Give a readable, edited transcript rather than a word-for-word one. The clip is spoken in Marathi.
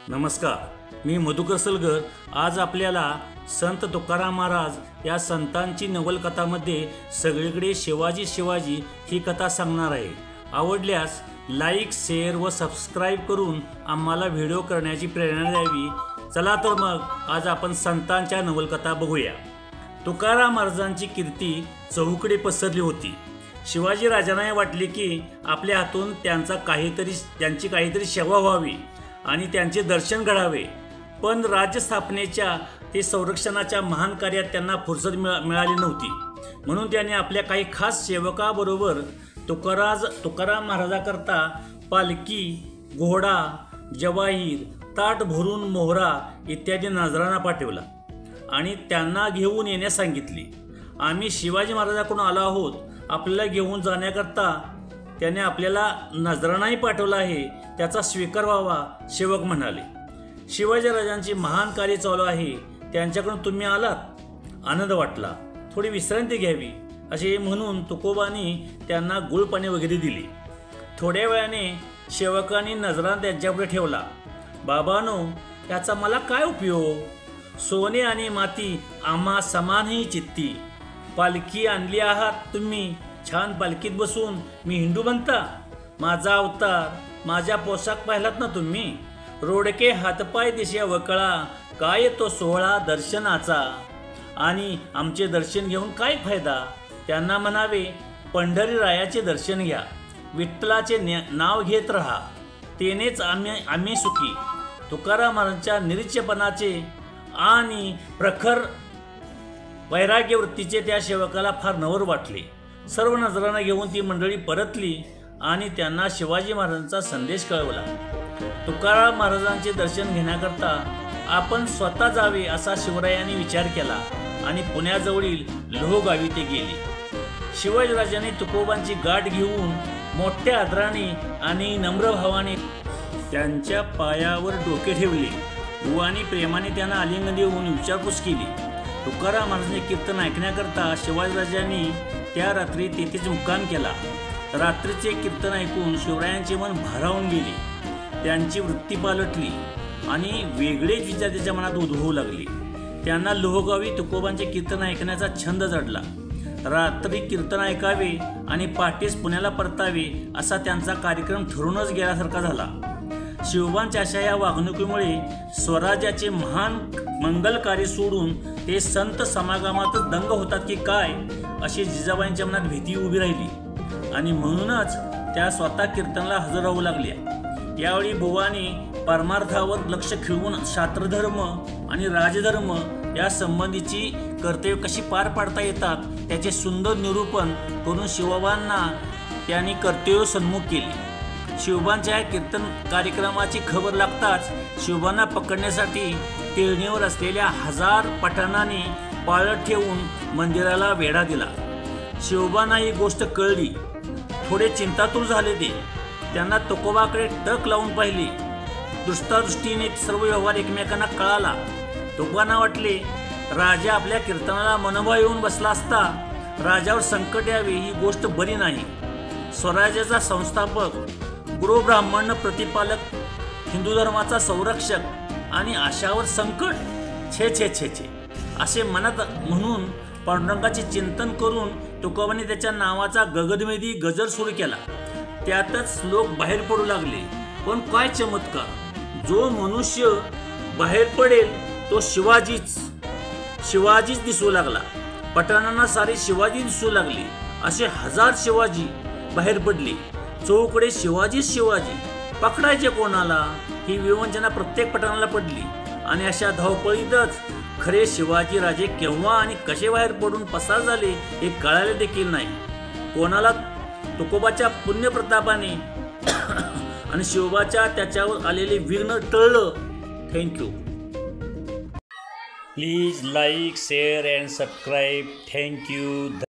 नमस्कार, मी मधुकर सलगर आज आपल्याला संत तुकाराम महाराज या संतांची नवलकथामध्ये सगळीकडे शिवाजी शिवाजी ही कथा सांगणार आहे। आवडल्यास लाईक, शेअर व सबस्क्राईब करून आम्हाला व्हिडिओ करण्याची प्रेरणा द्यावी। चला तर मग आज आपण संतांच्या नवलकथा बघूया। तुकाराम महाराजांची कीर्ती चहूकडे पसरली होती। शिवाजी राजांना वाटले की आपल्या हातून त्यांची काहीतरी सेवा व्हावी आणि त्यांचे दर्शन घडावे, पण राज्य स्थापनेच्या ते संरक्षणाच्या महान कार्यात त्यांना फुरसत मिळाली नव्हती। म्हणून त्यांनी आपल्या काही खास सेवकाबरोबर तुकाराम महाराजाकरता पालखी, घोडा, जवाहीर, ताट भरून मोहरा इत्यादी नजराणा पाठवला आणि त्यांना घेऊन येण्यास सांगितले। आम्ही शिवाजी महाराजांकडून आलो आहोत, आपल्याला घेऊन जाण्याकरता त्याने आपल्याला नजराणाही पाठवला आहे, त्याचा स्वीकार व्हावा, सेवक म्हणाले। शिवाजी राजांची महान कार्य चालू आहे, त्यांच्याकडून तुम्ही आलात, आनंद वाटला, थोडी विश्रांती घ्यावी असे म्हणून तुकोबांनी त्यांना गुळपाणी वगैरे दिले। थोड्या वेळाने सेवकांनी नजराणा त्यांच्यापुढे ठेवला। बाबांनो, याचा मला काय उपयोग? सोने आणि माती आम्हा समानही चित्ती। पालखी आणली आहात तुम्ही, छान पालखीत बसून मी हिंदू बनता। माझा अवतार, माझा पोशाख पाहिलात ना तुम्ही, रोडके हातपाय दिशा वकळा, काय तो सोहळा दर्शनाचा। आणि आमचे दर्शन घेऊन काय फायदा? त्यांना म्हणावे, पंढरी रायाचे दर्शन घ्या, विठ्ठलाचे नाव घेत राहा, तेनेच आम्ही सुखी। तुकाराम महाराजांच्या निरीच्छपणाचे आणि प्रखर वैराग्य वृत्तीचे त्या सेवकाला फार नवल वाटले। सर्व नजराणा घेऊन ती मंडळी परतली आणि त्यांना शिवाजी महाराजांचा संदेश कळवला। तुकाराम महाराजांचे दर्शन घेण्याकरता आपण स्वतः जावे असा शिवरायांनी विचार केला आणि पुण्याजवळील लोहगावी ते गेले। शिवाजीराजांनी तुकोबांची गाठ घेऊन मोठ्या आदराने आणि नम्र भावाने त्यांच्या पायावर डोके ठेवले आणि प्रेमाने त्यांना आलिंगन देऊन विचारपूस केली। तुकाराम महाराजांचे कीर्तन ऐकण्याकरता शिवाजीराजांनी त्या रात्री तेथेच मुक्काम केला। रात्रीचे कीर्तन ऐकून शिवरायांचे मन भारावून गेले, त्यांची वृत्ती पालटली आणि वेगळेच विचार त्याच्या मनात उद्भवू लागले। त्यांना लोहगावी तुकोबांचे कीर्तन ऐकण्याचा छंद जडला। रात्री कीर्तन ऐकावे आणि पहाटेस पुण्याला परतावे असा त्यांचा कार्यक्रम ठरूनच गेल्यासारखा झाला। शिवबांच्या अशा या वागणुकीमुळे स्वराज्याचे महान मंगल कार्य सोडून ते संत समागमातच दंग होतात की काय अशी जिजाबाईंच्या मनात भीती उभी राहिली आणि म्हणूनच त्या स्वतः कीर्तनाला हजर राहू लागल्या। यावेळी बुवानी परमार्थावर लक्ष खिळवून शास्त्रधर्म आणि राजधर्म या संबंधीची कर्तव्य कशी पार पाडता येतात त्याचे सुंदर निरूपण करून शिवबांना त्यांनी कर्तव्य सन्मुख केले। शिवबांच्या कीर्तन कार्यक्रमाची खबर लागताच शिवबांना पकडण्यासाठी टेरणीवर असलेल्या 1000 पठाणांनी पाळत ठेवून मंदिराला वेढा दिला। शिवबांना ही गोष्ट कळली, थोडे चिंतातूर झाले ते। त्यांना तुकोबाकडे टक लावून पाहिले। दृष्टादृष्टीने सर्व व्यवहार एकमेकांना कळाला। तुकोबांना वाटले, राजा आपल्या कीर्तनाला मनोभाव येऊन बसला असता राजावर संकट यावे ही गोष्ट बरी नाही। स्वराज्याचा संस्थापक, गुरु ब्राह्मण प्रतिपालक, हिंदू धर्माचा संरक्षक आणि अशावर संकट, छे छे छे छे असे मनात म्हणून पांडुरंगाचे चिंतन करून तुकोबांनी त्याच्या नावाचा गगनभेदी गजर सुरू केला। त्यातच लोक बाहेर पडू लागले। पण काय चमत्कार, जो मनुष्य बाहेर पडेल तो शिवाजीच दिसू लागला। पठाणांना सारे शिवाजी दिसू लागले। असे 1000 शिवाजी बाहेर पडले। चौकडे शिवाजी पकडायचे कोणाला ही विवंचना प्रत्येक पठाणाला पडली आणि अशा धावपळीतच खरे शिवाजी राजे केव्हा आणि कसे बाहेर पडून पसार झाले हे कळाले देखील नाही कोणाला। तुकोबाच्या पुण्यप्रतापाने आणि शिवबाच्या त्याच्यावर आलेले विघ्न टळलं। Thank you. Please like, share and subscribe. Thank you.